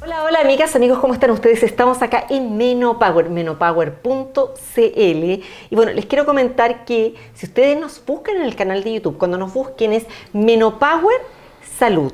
Hola, hola amigas, amigos, ¿cómo están ustedes? Estamos acá en Menopower, menopower.cl y bueno, les quiero comentar que si ustedes nos buscan en el canal de YouTube, cuando nos busquen es Menopower Salud,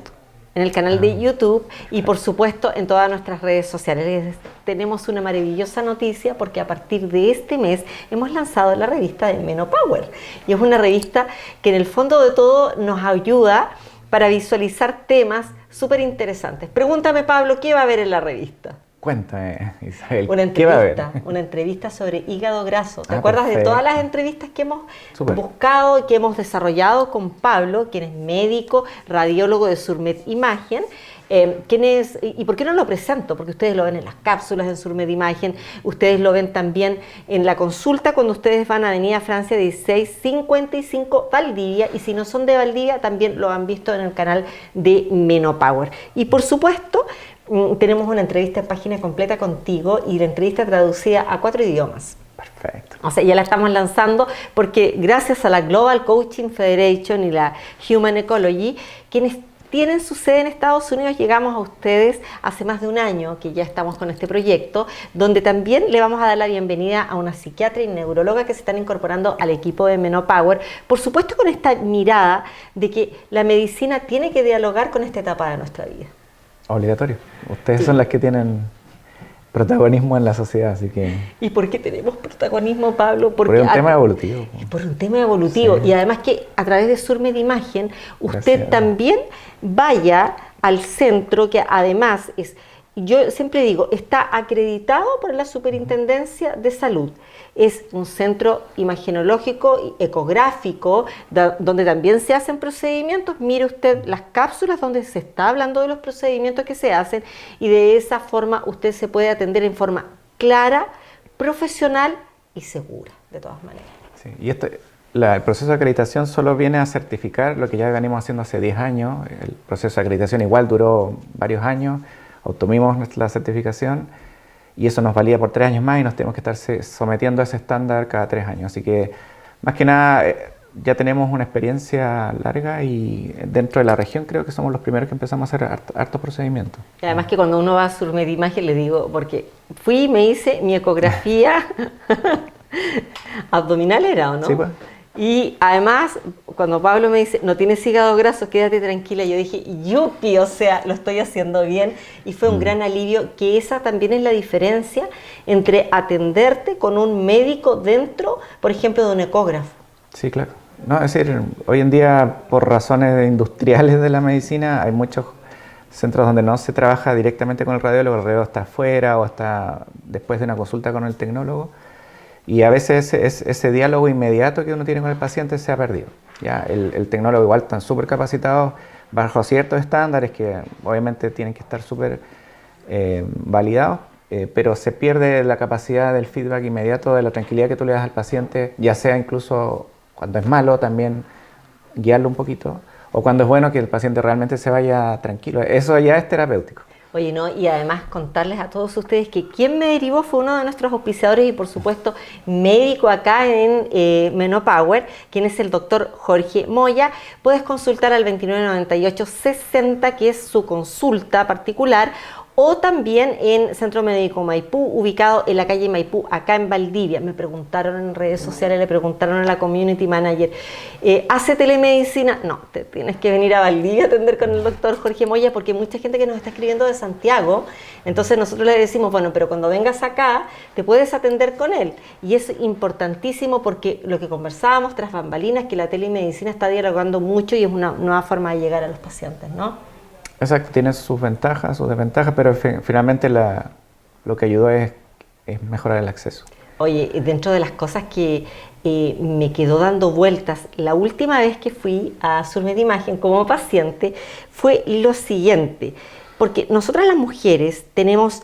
en el canal de YouTube y por supuesto en todas nuestras redes sociales. Tenemos una maravillosa noticia porque a partir de este mes hemos lanzado la revista de Menopower y es una revista que en el fondo de todo nos ayuda para visualizar temas súper interesantes. Pregúntame, Pablo, ¿qué va a haber en la revista? Cuéntame, Isabel, Una ¿qué va a haber? una entrevista sobre hígado graso. ¿Te Ah, acuerdas de perfecto. todas las entrevistas que hemos Súper. buscado y que hemos desarrollado con Pablo, quien es médico, radiólogo de Surmed Imagen? ¿Y por qué no lo presento? Porque ustedes lo ven en las cápsulas en Surmed Imagen, ustedes lo ven también en la consulta cuando ustedes van a Avenida Francia 1655 Valdivia, y si no son de Valdivia también lo han visto en el canal de Menopower. Y por supuesto tenemos una entrevista en página completa contigo y la entrevista traducida a 4 idiomas. Perfecto. O sea, ya la estamos lanzando porque gracias a la Global Coaching Federation y la Human Ecology, quienes tienen su sede en Estados Unidos, llegamos a ustedes hace más de un año que ya estamos con este proyecto, donde también le vamos a dar la bienvenida a una psiquiatra y neuróloga que se están incorporando al equipo de Menopower, por supuesto con esta mirada de que la medicina tiene que dialogar con esta etapa de nuestra vida. Obligatorio. Ustedes Sí. son las que tienen protagonismo en la sociedad, así que ¿Y por qué tenemos protagonismo, Pablo? por un tema evolutivo. Por un tema evolutivo. Sí. Y además que a través de Surmed Imagen, usted Gracias. también vaya al centro, que además es, yo siempre digo, está acreditado por la Superintendencia de Salud. Es un centro imagenológico y ecográfico, donde también se hacen procedimientos. Mire usted las cápsulas donde se está hablando de los procedimientos que se hacen, y de esa forma usted se puede atender en forma clara, profesional y segura, de todas maneras. Sí. Y el proceso de acreditación solo viene a certificar lo que ya venimos haciendo hace 10 años. El proceso de acreditación igual duró varios años, obtuvimos la certificación y eso nos valía por 3 años más y nos tenemos que estar sometiendo a ese estándar cada 3 años. Así que, más que nada, ya tenemos una experiencia larga y dentro de la región creo que somos los primeros que empezamos a hacer hartos procedimientos. Y además que cuando uno va a Surmed Imagen, le digo, porque fui y me hice mi ecografía abdominal, ¿era o no? Sí, pues. Y además, cuando Pablo me dice, no tienes hígado graso, quédate tranquila, yo dije, yupi, o sea, lo estoy haciendo bien. Y fue un gran alivio, que esa también es la diferencia entre atenderte con un médico dentro, por ejemplo, de un ecógrafo. Sí, claro. No, es decir, hoy en día, por razones industriales de la medicina, hay muchos centros donde no se trabaja directamente con el radiólogo está afuera o está después de una consulta con el tecnólogo. Y a veces ese diálogo inmediato que uno tiene con el paciente se ha perdido. ¿Ya? El tecnólogo igual están súper capacitados bajo ciertos estándares que obviamente tienen que estar súper validados, pero se pierde la capacidad del feedback inmediato, de la tranquilidad que tú le das al paciente, ya sea incluso cuando es malo también guiarlo un poquito, o cuando es bueno que el paciente realmente se vaya tranquilo. Eso ya es terapéutico. Oye, no, y además contarles a todos ustedes que quien me derivó fue uno de nuestros auspiciadores y por supuesto médico acá en Menopower, quien es el doctor Jorge Moya. Puedes consultar al 2998-60, que es su consulta particular, o también en Centro Médico Maipú, ubicado en la calle Maipú, acá en Valdivia. Me preguntaron en redes sociales, le preguntaron a la community manager, ¿hace telemedicina? No, te tienes que venir a Valdivia a atender con el doctor Jorge Moya, porque hay mucha gente que nos está escribiendo de Santiago. Entonces nosotros le decimos, bueno, pero cuando vengas acá te puedes atender con él. Y es importantísimo porque lo que conversábamos tras bambalinas, que la telemedicina está dialogando mucho y es una nueva forma de llegar a los pacientes, ¿no? Exacto, tiene sus ventajas, sus desventajas, pero finalmente lo que ayudó es mejorar el acceso. Oye, dentro de las cosas que me quedó dando vueltas, la última vez que fui a Surmed Imagen como paciente fue lo siguiente, porque nosotras las mujeres tenemos,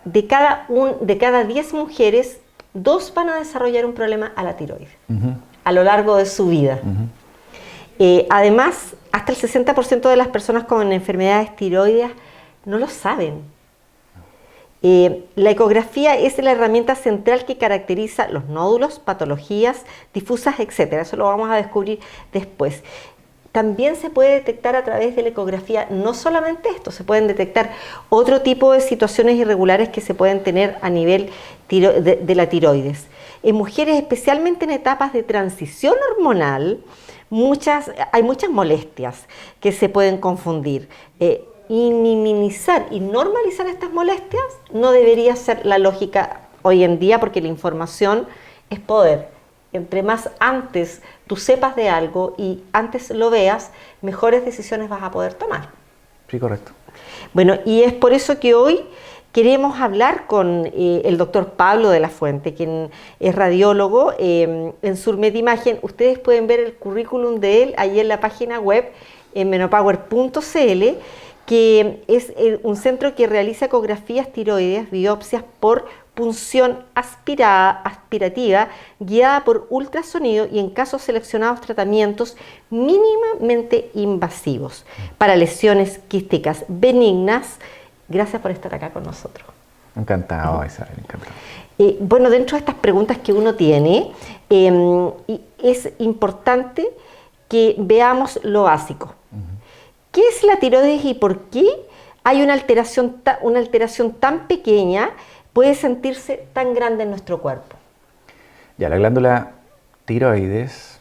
de cada 10 mujeres, 2 van a desarrollar un problema a la tiroides a lo largo de su vida. Además, hasta el 60% de las personas con enfermedades tiroideas no lo saben. La ecografía es la herramienta central que caracteriza los nódulos, patologías difusas, etc. Eso lo vamos a descubrir después. también se puede detectar a través de la ecografía, no solamente esto, se pueden detectar otro tipo de situaciones irregulares que se pueden tener a nivel de la tiroides. En mujeres, especialmente en etapas de transición hormonal, hay muchas molestias que se pueden confundir. Y minimizar y normalizar estas molestias no debería ser la lógica hoy en día, porque la información es poder. Entre más antes tú sepas de algo y antes lo veas, mejores decisiones vas a poder tomar. Sí, correcto. Bueno, y es por eso que hoy queremos hablar con el doctor Pablo de la Fuente, quien es radiólogo en Surmed Imagen. Ustedes pueden ver el currículum de él ahí en la página web, en menopower.cl, que es un centro que realiza ecografías tiroides, biopsias por punción aspirativa, guiada por ultrasonido y en casos seleccionados tratamientos mínimamente invasivos para lesiones quísticas benignas. Gracias por estar acá con nosotros. Encantado, Isabel, encantado. Bueno, dentro de estas preguntas que uno tiene, es importante que veamos lo básico. ¿Qué es la tiroides y por qué hay una alteración tan pequeña puede sentirse tan grande en nuestro cuerpo? Ya, la glándula tiroides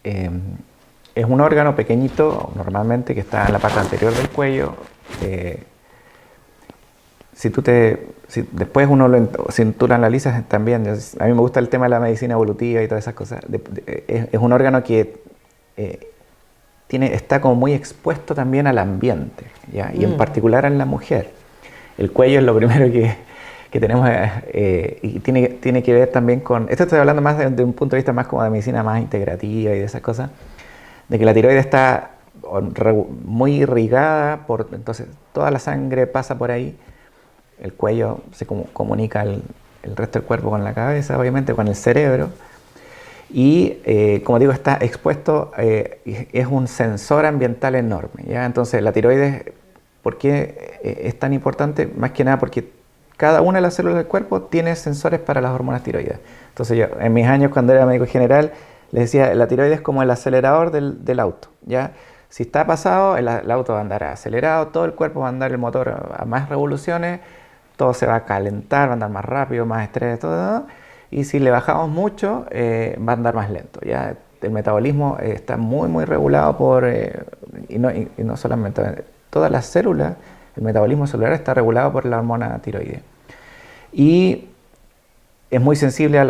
es un órgano pequeñito, normalmente, que está en la parte anterior del cuello. Si después si tú lo analizas también, a mí me gusta el tema de la medicina evolutiva y todas esas cosas, es un órgano que está como muy expuesto también al ambiente, ¿ya? Y en particular en la mujer. El cuello es lo primero que tenemos y tiene que ver también con, esto estoy hablando más de un punto de vista más como de medicina más integrativa y de esas cosas, de que la tiroides está muy irrigada, entonces toda la sangre pasa por ahí, el cuello se comunica el resto del cuerpo con la cabeza, obviamente con el cerebro, y como digo, está expuesto, es un sensor ambiental enorme, ¿ya? Entonces la tiroides, ¿por qué es tan importante? Más que nada porque cada una de las células del cuerpo tiene sensores para las hormonas tiroides. Entonces yo, en mis años cuando era médico general, les decía, la tiroides es como el acelerador del auto, ¿ya? Si está pasado, el auto va a andar acelerado, todo el cuerpo va a andar el motor a más revoluciones, todo se va a calentar, va a andar más rápido, más estrés, todo. Y si le bajamos mucho, va a andar más lento, ¿ya? El metabolismo está muy, muy regulado y no solamente, todas las células, el metabolismo celular está regulado por la hormona tiroides. Y es muy sensible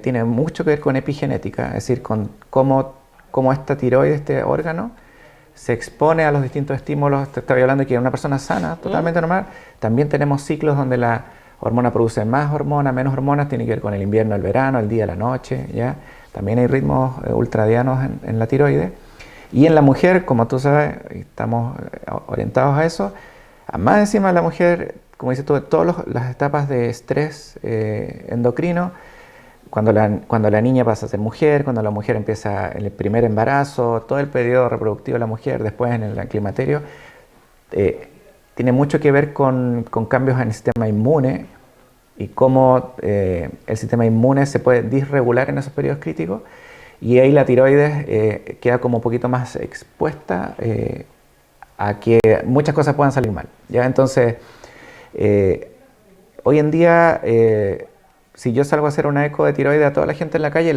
tiene mucho que ver con epigenética, es decir, con cómo esta tiroides, este órgano, se expone a los distintos estímulos. Te estaba hablando de que una persona sana, totalmente normal, también tenemos ciclos donde la hormona produce más hormonas, menos hormonas, tiene que ver con el invierno, el verano, el día, la noche, ¿ya? También hay ritmos ultradianos en la tiroides. Y en la mujer, como tú sabes, estamos orientados a eso, más encima de la mujer, como dices tú, todas las etapas de estrés endocrino, cuando la niña pasa a ser mujer, cuando la mujer empieza en el primer embarazo, todo el periodo reproductivo de la mujer, después en el climaterio, tiene mucho que ver con cambios en el sistema inmune y cómo el sistema inmune se puede disregular en esos periodos críticos, y ahí la tiroides queda como un poquito más expuesta a que muchas cosas puedan salir mal, ¿ya? Entonces, hoy en día, si yo salgo a hacer una eco de tiroides a toda la gente en la calle,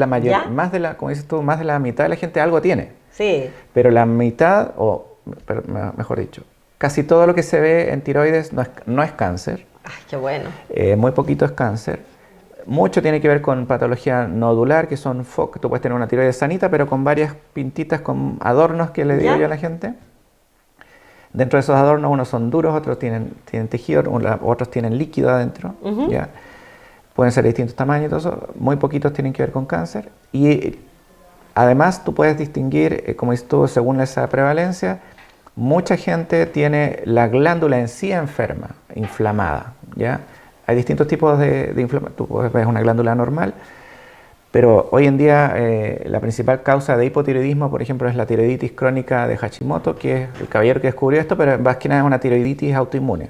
como dices tú, más de la mitad de la gente algo tiene. Sí. Pero la mitad, mejor dicho, casi todo lo que se ve en tiroides no es cáncer. Ay, qué bueno. Muy poquito es cáncer. Mucho tiene que ver con patología nodular, que son FOC. Tú puedes tener una tiroides sanita, pero con varias pintitas, con adornos que le digo yo a la gente. Dentro de esos adornos, unos son duros, otros tienen tejido, otros tienen líquido adentro. ¿Ya? Pueden ser de distintos tamaños y todo eso. Muy poquitos tienen que ver con cáncer. Y además tú puedes distinguir, como dices tú, según esa prevalencia, mucha gente tiene la glándula en sí enferma, inflamada, ¿ya? Hay distintos tipos de inflamación. Tú puedes ver una glándula normal, pero hoy en día la principal causa de hipotiroidismo, por ejemplo, es la tiroiditis crónica de Hashimoto, que es el caballero que descubrió esto, pero más que nada es una tiroiditis autoinmune.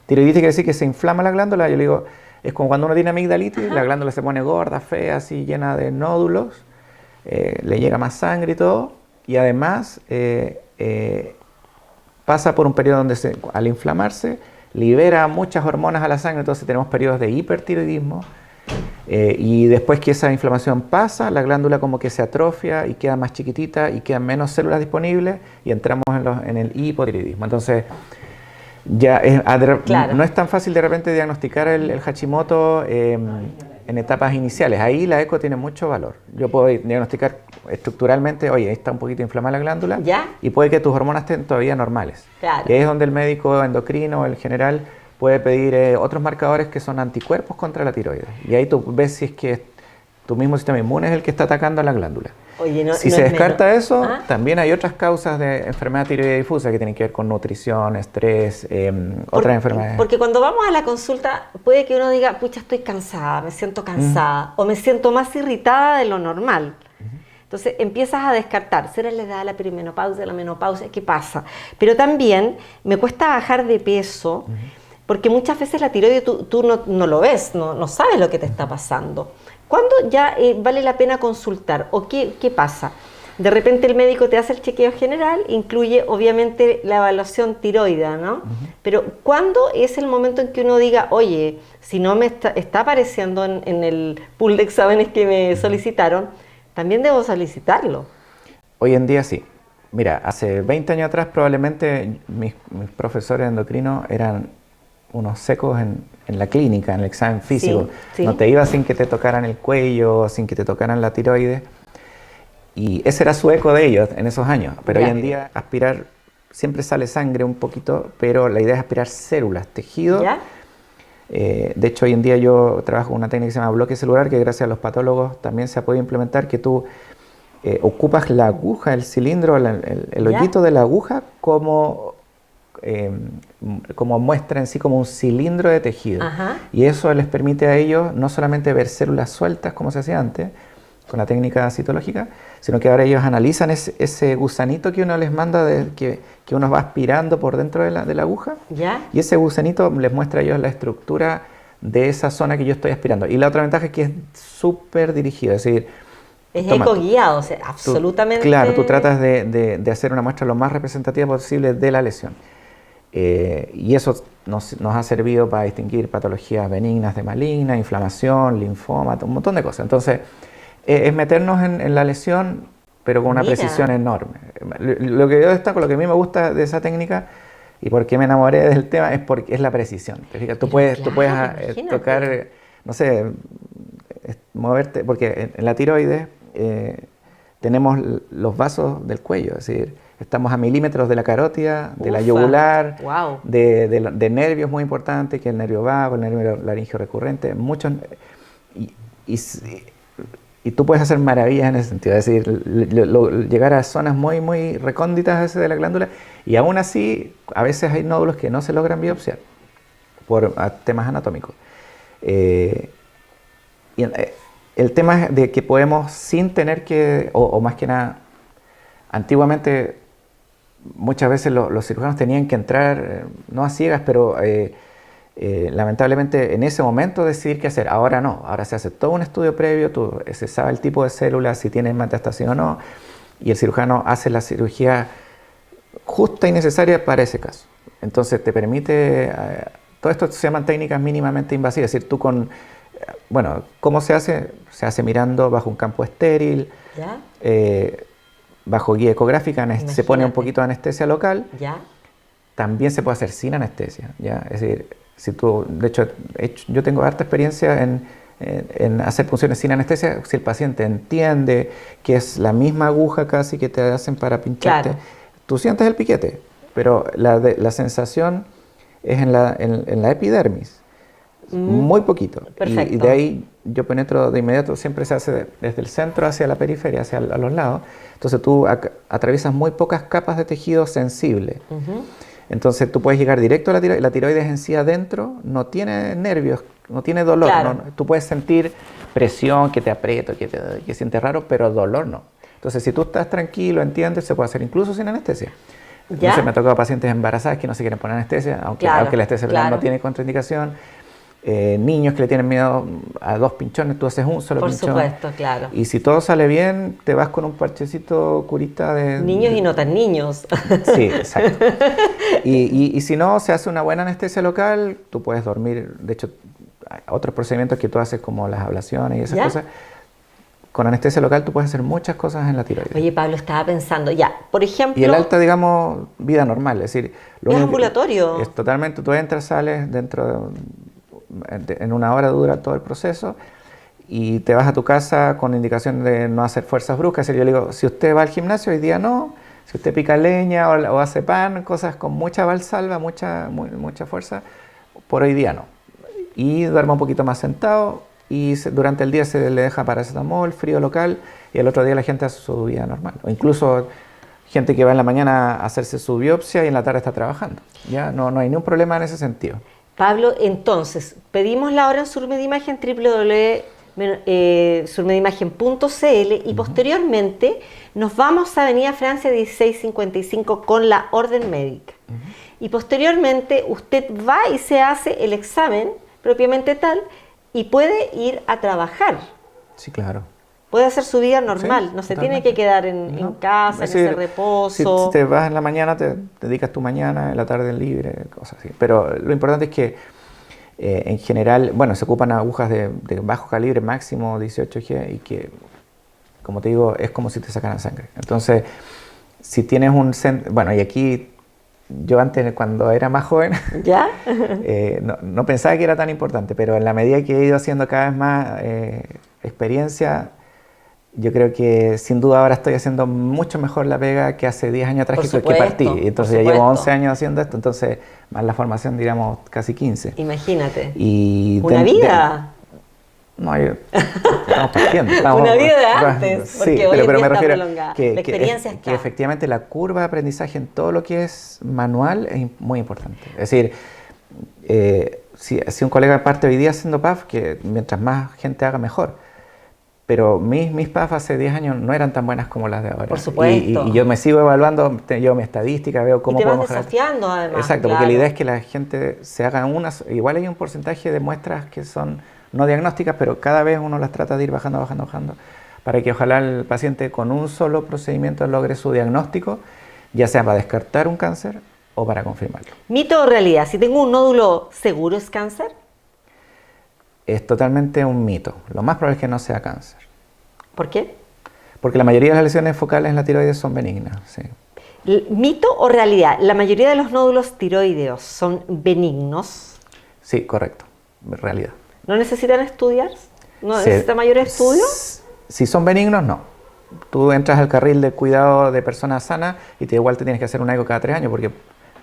Tiroiditis quiere decir que se inflama la glándula. Yo le digo, es como cuando uno tiene amigdalitis, la glándula se pone gorda, fea, así llena de nódulos, le llega más sangre y todo, y además pasa por un periodo donde al inflamarse libera muchas hormonas a la sangre, entonces tenemos periodos de hipertiroidismo y después que esa inflamación pasa, la glándula como que se atrofia y queda más chiquitita y quedan menos células disponibles y entramos en el hipotiroidismo. Entonces ya Claro. no es tan fácil de repente diagnosticar el Hashimoto en etapas iniciales. Ahí la eco tiene mucho valor. Yo puedo diagnosticar estructuralmente, oye, está un poquito inflamada la glándula, ¿Ya? y puede que tus hormonas estén todavía normales. Claro. Y ahí es donde el médico endocrino, el general, puede pedir otros marcadores que son anticuerpos contra la tiroides. Y ahí tú ves si es que tu mismo sistema inmune es el que está atacando a la glándula. Oye, no, Si no se es descarta menos. eso, ¿Ah? también hay otras causas de enfermedad tiroidea difusa que tienen que ver con nutrición, estrés, otras enfermedades. Porque cuando vamos a la consulta puede que uno diga, pucha, estoy cansada, me siento cansada, o me siento más irritada de lo normal. Entonces empiezas a descartar, ¿será la edad, la perimenopausia, la menopausia? ¿Qué pasa? Pero también me cuesta bajar de peso, porque muchas veces la tiroides tú no lo ves, no sabes lo que te está pasando. ¿Cuándo ya vale la pena consultar? ¿O qué pasa? De repente el médico te hace el chequeo general, incluye obviamente la evaluación tiroidea, ¿no? Pero ¿cuándo es el momento en que uno diga, oye, si no me está apareciendo en el pool de exámenes que me solicitaron, también debo solicitarlo? Hoy en día sí. Mira, hace 20 años atrás probablemente mis profesores endocrinos eran unos secos en la clínica, en el examen físico. Sí. No te iba sin que te tocaran el cuello, sin que te tocaran la tiroides. Y ese era su eco de ellos en esos años. Pero Ya. hoy en día aspirar, siempre sale sangre un poquito, pero la idea es aspirar células, tejido. ¿Ya? De hecho, hoy en día yo trabajo con una técnica que se llama bloque celular, que gracias a los patólogos también se ha podido implementar, que tú ocupas la aguja, el cilindro, el hoyito de la aguja como muestra en sí, como un cilindro de tejido. Ajá. Y eso les permite a ellos no solamente ver células sueltas como se hacía antes, con la técnica citológica, sino que ahora ellos analizan ese gusanito que uno les manda, que uno va aspirando por dentro de la aguja, ¿Ya? y ese gusanito les muestra a ellos la estructura de esa zona que yo estoy aspirando. Y la otra ventaja es que es súper dirigido, es decir, Es toma, eco-guiado, o sea, absolutamente... Claro, tú tratas de hacer una muestra lo más representativa posible de la lesión. Y eso nos ha servido para distinguir patologías benignas de malignas, inflamación, linfoma, un montón de cosas. Entonces, es meternos en la lesión, pero con una Mira. precisión enorme. Lo que yo destaco, lo que a mí me gusta de esa técnica y por qué me enamoré del tema es porque es la precisión. ¿Te fijas? Tú puedes imagínate. tocar, no sé, moverte, porque en la tiroides tenemos los vasos del cuello, es decir, estamos a milímetros de la carótida, de la Ufa. yugular, Wow. de nervios muy importantes, que es el nervio vago, el nervio laringio recurrente, muchos, y tú puedes hacer maravillas en ese sentido, es decir, llegar a zonas muy, muy recónditas a veces de la glándula, y aún así, a veces hay nódulos que no se logran biopsiar por temas anatómicos. El tema es de que podemos, sin tener que, o más que nada, antiguamente muchas veces los cirujanos tenían que entrar, no a ciegas, pero lamentablemente en ese momento decidir qué hacer. Ahora no, ahora se hace todo un estudio previo, se sabe el tipo de células, si tienen metástasis o no, y el cirujano hace la cirugía justa y necesaria para ese caso. Entonces te permite, todo esto se llaman técnicas mínimamente invasivas, es decir, tú bueno, ¿cómo se hace? Se hace mirando bajo un campo estéril, ¿Ya? bajo guía ecográfica, se pone un Imagínate. poquito de anestesia local. ¿Ya? También se puede hacer sin anestesia, ¿ya? Es decir, si tú, de hecho, yo tengo harta experiencia en hacer punciones sin anestesia, si el paciente entiende que es la misma aguja casi que te hacen para pincharte, Claro. tú sientes el piquete, pero la sensación es en la epidermis. Muy poquito. Perfecto. Y de ahí yo penetro de inmediato, siempre se hace desde el centro hacia la periferia, hacia a los lados. Entonces tú atraviesas muy pocas capas de tejido sensible. Entonces tú puedes llegar directo a la tiroides. La tiroides en sí adentro no tiene nervios, no tiene dolor. Claro. No, tú puedes sentir presión, que te aprieto, que sientes raro, pero dolor no. Entonces si tú estás tranquilo, entiendes, se puede hacer incluso sin anestesia. ¿Ya? Entonces me ha tocado pacientes embarazadas que no se quieren poner anestesia, aunque la anestesia no tiene contraindicación. niños que le tienen miedo a 2 pinchones, tú haces un solo Por pinchón. supuesto, claro. Y si todo sale bien, te vas con un parchecito curita de... Niños y no tan niños. Sí, exacto. Y si no, se hace una buena anestesia local, tú puedes dormir. De hecho, hay otros procedimientos que tú haces como las ablaciones y esas ¿Ya? cosas. Con anestesia local tú puedes hacer muchas cosas en la tiroides. Oye, Pablo, estaba pensando, ya, por ejemplo... Y el alta, digamos, vida normal, es decir... ¿Es ambulatorio? Es totalmente, tú entras, sales, en una hora dura todo el proceso y te vas a tu casa con indicación de no hacer fuerzas bruscas. Es decir, yo le digo, si usted va al gimnasio, hoy día no. Si usted pica leña o hace pan, cosas con mucha valsalva, mucha fuerza, por hoy día no. Y duerma un poquito más sentado y durante el día se le deja paracetamol, frío local, y el otro día la gente hace su vida normal. O incluso gente que va en la mañana a hacerse su biopsia y en la tarde está trabajando. Ya no hay ningún problema en ese sentido. Pablo, entonces, pedimos la hora en Surmedimagen, www.surmedimagen.cl, y posteriormente nos vamos a Avenida Francia 1655 con la orden médica. Y posteriormente usted va y se hace el examen propiamente tal y puede ir a trabajar. Sí, claro. Puede hacer su vida normal, Sí, no se totalmente. tiene que quedar en casa, Es en ese decir, reposo. Si te vas en la mañana, te dedicas tu mañana, en la tarde libre, cosas así. Pero lo importante es que en general, bueno, se ocupan agujas de bajo calibre, máximo 18G, y que, como te digo, es como si te sacaran sangre. Entonces, si tienes bueno, y aquí yo antes, cuando era más joven, ¿Ya? no pensaba que era tan importante, pero en la medida que he ido haciendo cada vez más experiencia, yo creo que sin duda ahora estoy haciendo mucho mejor la pega que hace 10 años atrás que partí. Y entonces ya llevo 11 años haciendo esto, entonces más la formación, diríamos, casi 15. Imagínate. Y ¿Una vida? No, estamos partiendo. Una vida de antes, porque sí, hoy en pero día me está refiero prolongada. que, La experiencia está. que efectivamente la curva de aprendizaje en todo lo que es manual es muy importante. Es decir, si un colega parte hoy día haciendo PAF, que mientras más gente haga, mejor. Pero mis PAF hace 10 años no eran tan buenas como las de ahora. Por supuesto. Y yo me sigo evaluando, llevo mi estadística, veo cómo puedo podemos mejorar. Y te vas desafiando además. Exacto, claro. porque la idea es que la gente se haga igual hay un porcentaje de muestras que son no diagnósticas, pero cada vez uno las trata de ir bajando, para que ojalá el paciente con un solo procedimiento logre su diagnóstico, ya sea para descartar un cáncer o para confirmarlo. ¿Mito o realidad? Si tengo un nódulo, ¿seguro es cáncer? Es totalmente un mito. Lo más probable es que no sea cáncer. ¿Por qué? Porque la mayoría de las lesiones focales en la tiroides son benignas. Sí. ¿Mito o realidad? ¿La mayoría de los nódulos tiroideos son benignos? Sí, correcto. Realidad. ¿No necesitan estudiar? ¿No necesitan mayores estudios? Si son benignos, no. Tú entras al carril de cuidado de personas sanas y igual te tienes que hacer un eco cada 3 años porque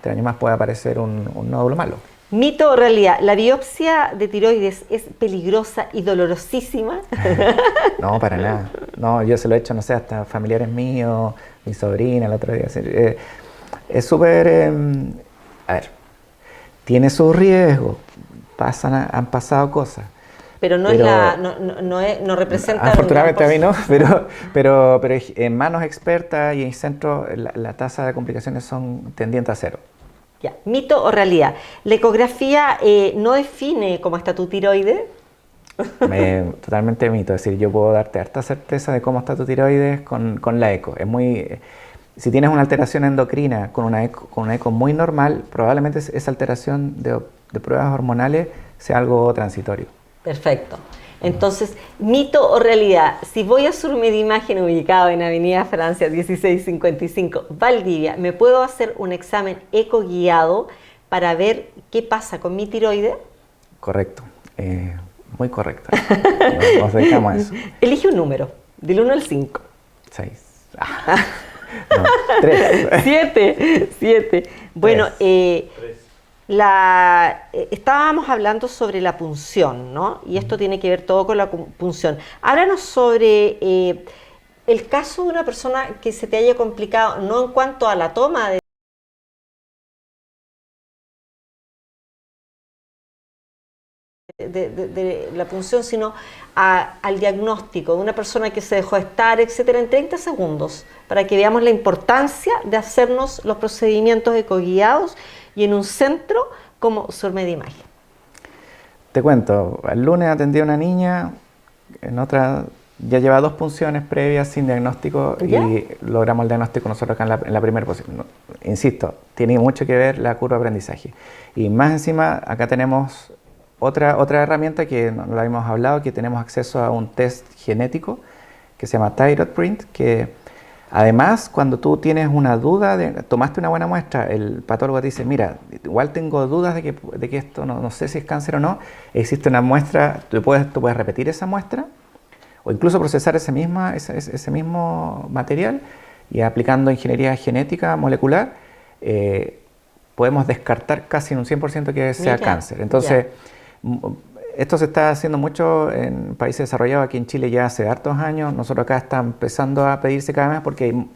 3 años más puede aparecer un nódulo malo. ¿Mito o realidad? ¿La biopsia de tiroides es peligrosa y dolorosísima? No, para nada. No, yo se lo he hecho, no sé, hasta familiares míos, mi sobrina el otro día. Es súper... a ver, tiene sus riesgos, han pasado cosas. Pero no representa... Afortunadamente a mí no, pero en manos expertas y en centros la tasa de complicaciones son tendientes a 0. Ya. ¿Mito o realidad? ¿La ecografía no define cómo está tu tiroides? Totalmente mito. Es decir, yo puedo darte harta certeza de cómo está tu tiroides con la eco. Si tienes una alteración endocrina con una eco muy normal, probablemente esa alteración de pruebas hormonales sea algo transitorio. Perfecto. Entonces, ¿mito o realidad? Si voy a Surmedimagen, ubicado en Avenida Francia 1655, Valdivia, ¿me puedo hacer un examen eco guiado para ver qué pasa con mi tiroides? Correcto. Muy correcto. Nos dedicamos a eso. Elige un número, del 1 al 5. 6. No, 3. 7. Bueno, estábamos hablando sobre la punción, ¿no? Y esto tiene que ver todo con la punción. Háblanos sobre el caso de una persona que se te haya complicado, no en cuanto a la toma de la punción, sino al diagnóstico de una persona que se dejó estar, etcétera, en 30 segundos, para que veamos la importancia de hacernos los procedimientos ecoguiados y en un centro como Surmedimagen. Te cuento, el lunes atendí a una niña, en otra ya lleva 2 punciones previas sin diagnóstico. ¿Ya? Y logramos el diagnóstico nosotros acá en la primera posición. No, insisto, tiene mucho que ver la curva de aprendizaje. Y más encima, acá tenemos otra herramienta que no la habíamos hablado, que tenemos acceso a un test genético que se llama ThyroidPrint, que además, cuando tú tienes una duda, tomaste una buena muestra, el patólogo te dice, mira, igual tengo dudas de que esto no sé si es cáncer o no, existe una muestra, tú puedes repetir esa muestra o incluso procesar ese mismo material y aplicando ingeniería genética molecular, podemos descartar casi en un 100% que sea cáncer. Entonces, esto se está haciendo mucho en países desarrollados. Aquí en Chile ya hace hartos años. Nosotros acá está empezando a pedirse cada vez más porque hay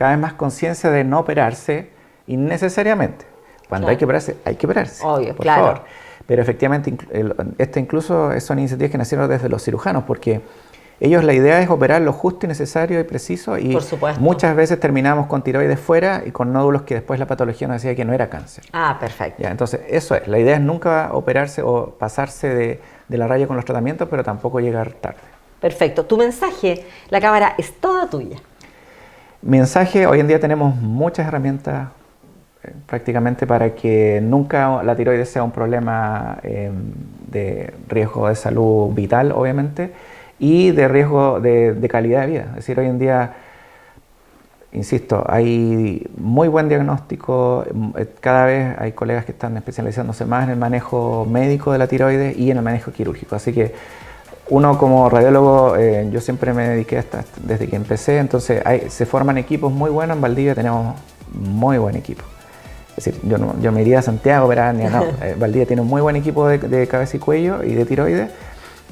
cada vez más conciencia de no operarse innecesariamente. Cuando hay que operarse. Obvio, por favor. Pero efectivamente, incluso son iniciativas que nacieron desde los cirujanos, porque ellos, la idea es operar lo justo y necesario y preciso, y muchas veces terminamos con tiroides fuera y con nódulos que después la patología nos decía que no era cáncer. Ah, perfecto. Ya, entonces, eso es. La idea es nunca operarse o pasarse de la raya con los tratamientos, pero tampoco llegar tarde. Perfecto. Tu mensaje, la cámara es toda tuya. Mi mensaje, hoy en día tenemos muchas herramientas prácticamente para que nunca la tiroides sea un problema de riesgo de salud vital, obviamente, y de riesgo de calidad de vida. Es decir, hoy en día, insisto, hay muy buen diagnóstico, cada vez hay colegas que están especializándose más en el manejo médico de la tiroides y en el manejo quirúrgico. Así que uno como radiólogo, yo siempre me dediqué desde que empecé, entonces se forman equipos muy buenos. En Valdivia tenemos muy buen equipo. Es decir, yo me iría a Santiago, pero no, Valdivia tiene un muy buen equipo de cabeza y cuello y de tiroides.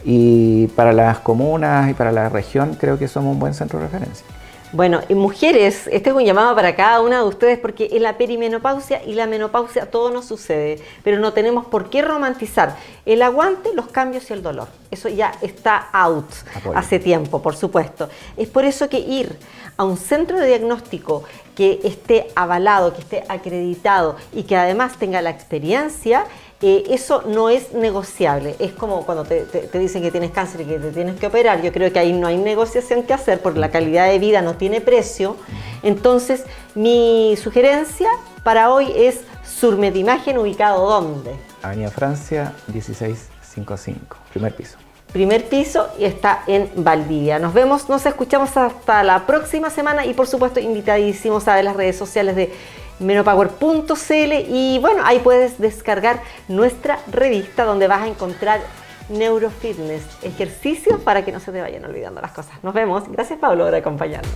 Y para las comunas y para la región creo que somos un buen centro de referencia. Bueno, y mujeres, este es un llamado para cada una de ustedes, porque en la perimenopausia y la menopausia todo nos sucede, pero no tenemos por qué romantizar el aguante, los cambios y el dolor. Eso ya está out hace tiempo, por supuesto. Es por eso que ir a un centro de diagnóstico que esté avalado, que esté acreditado y que además tenga la experiencia, eso no es negociable. Es como cuando te dicen que tienes cáncer y que te tienes que operar. Yo creo que ahí no hay negociación que hacer porque la calidad de vida no tiene precio. Entonces, mi sugerencia para hoy es Surmedimagen, ubicado ¿dónde? Avenida Francia, 1655, primer piso. Primer piso, y está en Valdivia. Nos vemos, nos escuchamos hasta la próxima semana y por supuesto invitadísimos a ver las redes sociales de menopower.cl, y bueno, ahí puedes descargar nuestra revista donde vas a encontrar neurofitness, ejercicios para que no se te vayan olvidando las cosas. Nos vemos. Gracias, Pablo, por acompañarnos.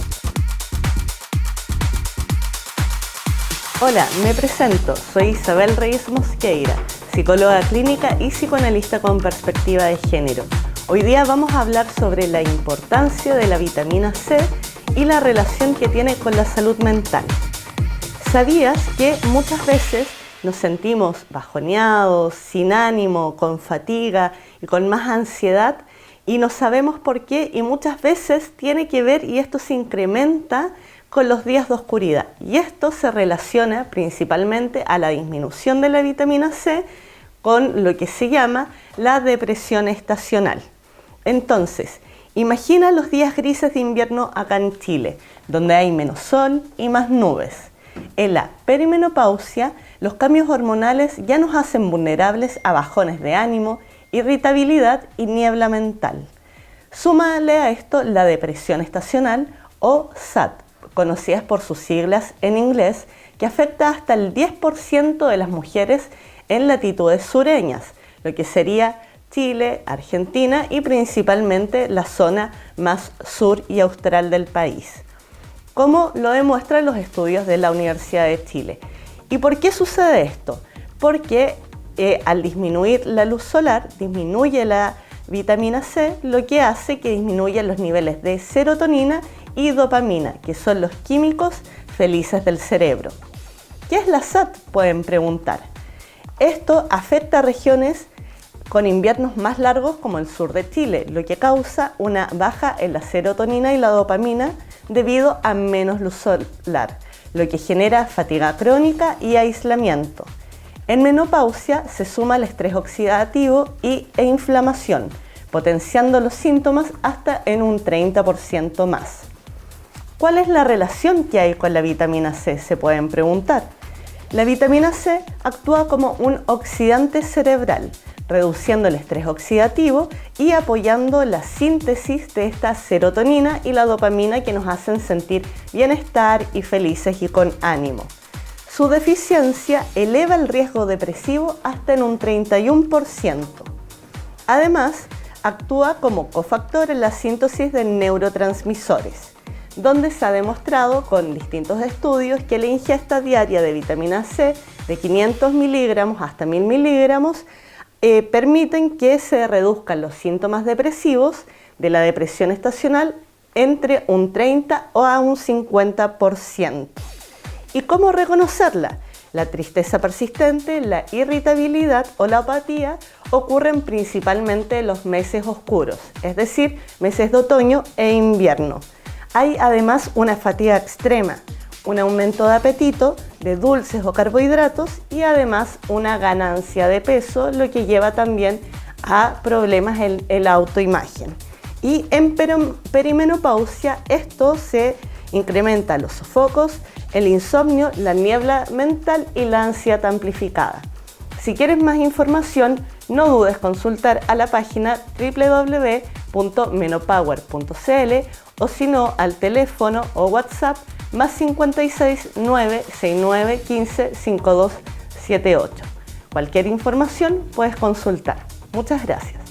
Hola, me presento. Soy Isabel Reyes Mosqueira, psicóloga clínica y psicoanalista con perspectiva de género. Hoy día vamos a hablar sobre la importancia de la vitamina C y la relación que tiene con la salud mental. ¿Sabías que muchas veces nos sentimos bajoneados, sin ánimo, con fatiga y con más ansiedad, y no sabemos por qué, y muchas veces tiene que ver, y esto se incrementa con los días de oscuridad, y esto se relaciona principalmente a la disminución de la vitamina C con lo que se llama la depresión estacional? Entonces, imagina los días grises de invierno acá en Chile, donde hay menos sol y más nubes. En la perimenopausia, los cambios hormonales ya nos hacen vulnerables a bajones de ánimo, irritabilidad y niebla mental. Súmale a esto la depresión estacional o SAD, conocidas por sus siglas en inglés, que afecta hasta el 10% de las mujeres en latitudes sureñas, lo que sería Chile, Argentina y principalmente la zona más sur y austral del país, como lo demuestran los estudios de la Universidad de Chile. ¿Y por qué sucede esto? Porque al disminuir la luz solar, disminuye la vitamina C, lo que hace que disminuyan los niveles de serotonina y dopamina, que son los químicos felices del cerebro. ¿Qué es la SAD?, pueden preguntar. Esto afecta a regiones con inviernos más largos como el sur de Chile, lo que causa una baja en la serotonina y la dopamina debido a menos luz solar, lo que genera fatiga crónica y aislamiento. En menopausia se suma el estrés oxidativo e inflamación, potenciando los síntomas hasta en un 30% más. ¿Cuál es la relación que hay con la vitamina C? Se pueden preguntar. La vitamina C actúa como un oxidante cerebral, reduciendo el estrés oxidativo y apoyando la síntesis de esta serotonina y la dopamina que nos hacen sentir bienestar y felices y con ánimo. Su deficiencia eleva el riesgo depresivo hasta en un 31%. Además, actúa como cofactor en la síntesis de neurotransmisores, donde se ha demostrado con distintos estudios que la ingesta diaria de vitamina C de 500 miligramos hasta 1000 miligramos permiten que se reduzcan los síntomas depresivos de la depresión estacional entre un 30 o a un 50%. ¿Y cómo reconocerla? La tristeza persistente, la irritabilidad o la apatía ocurren principalmente en los meses oscuros, es decir, meses de otoño e invierno. Hay además una fatiga extrema, un aumento de apetito, de dulces o carbohidratos y además una ganancia de peso, lo que lleva también a problemas en la autoimagen. Y en perimenopausia esto se incrementa los sofocos, el insomnio, la niebla mental y la ansiedad amplificada. Si quieres más información, no dudes consultar a la página www.menopower.cl o si no al teléfono o WhatsApp más 56 969 15 5278. Cualquier información puedes consultar. Muchas gracias.